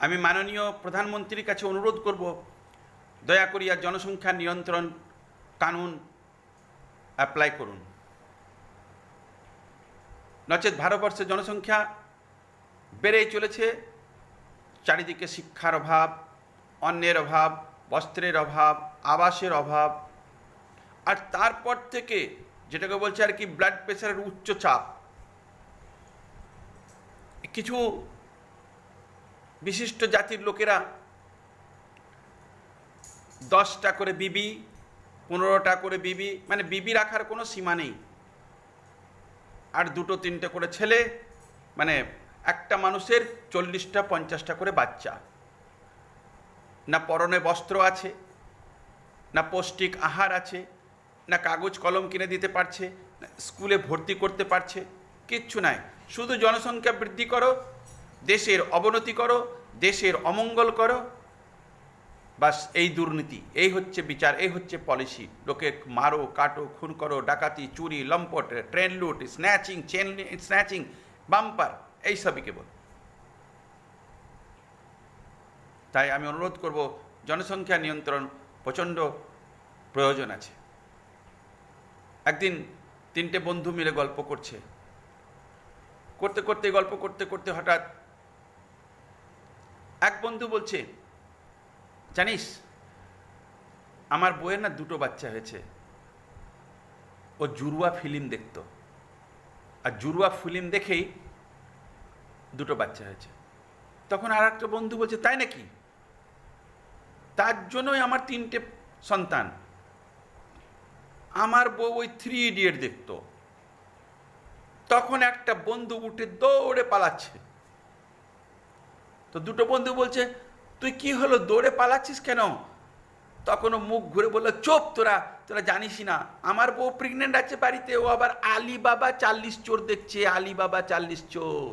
আমি মাননীয় প্রধানমন্ত্রীর কাছে অনুরোধ করব, দয়া করিয়া জনসংখ্যা নিয়ন্ত্রণ কানুন অ্যাপ্লাই করুন, নচেত ভারতবর্ষের জনসংখ্যা বেড়েই চলেছে। চারিদিকে শিক্ষার অভাব, অন্নের অভাব, বস্ত্রের অভাব, আবাসের অভাব, আর তারপর থেকে যেটাকে বলছে আর কি ব্লাড প্রেশারের উচ্চ চাপ। কিছু বিশিষ্ট জাতির লোকেরা 10টা করে বিবি, 15টা করে বিবি, মানে বিবি রাখার কোনো সীমা নেই, আর 2-3টে করে ছেলে, মানে একটা মানুষের 40টা 50টা করে বাচ্চা। না পরনে বস্ত্র আছে, না পৌষ্টিক আহার আছে, না কাগজ কলম কিনে দিতে পারছে, না স্কুলে ভর্তি করতে পারছে, কিচ্ছু নাই। শুধু জনসংখ্যা বৃদ্ধি করো, দেশের অবনতি করো, দেশের অমঙ্গল করো, বাস এই দুর্নীতি, এই হচ্ছে বিচার, এই হচ্ছে পলিসি। লোকে মারো, কাটো, খুন করো, ডাকাতি, চুরি, লম্পট, ট্রেন লুট, স্ন্যাচিং, চেন স্ন্যাচিং, বাম্পার, এইসবই কেবল। তাই আমি অনুরোধ করব, জনসংখ্যা নিয়ন্ত্রণ প্রচণ্ড প্রয়োজন আছে। একদিন 3টে বন্ধু মিলে গল্প করছে, গল্প করতে করতে হঠাৎ এক বন্ধু বলছে, জানিস আমার বউয়ের না 2টো বাচ্চা হয়েছে। ও জুড়ওয়া ফিল্ম দেখতো, আর জুড়ওয়া ফিল্ম দেখেই 2টো বাচ্চা হয়েছে। তখন আর একটা বন্ধু বলছে, তাই নাকি? তার জন্যই আমার 3টে সন্তান। আমার বউ ওই 3 ইডিয়েট দেখতো। তখন একটা বন্ধু উঠে দৌড়ে পালাচ্ছে। তো 2টো বন্ধু বলছে, তুই কি হলো, দৌড়ে পালাচ্ছিস কেন? তখন ও মুখ ঘুরে বললো, চুপ, তোরা জানিসই না, আমার বউ প্রেগনেন্ট আছে বাড়িতে, ও আবার আলিবাবা 40 চোর দেখছে, আলিবাবা 40 চোর।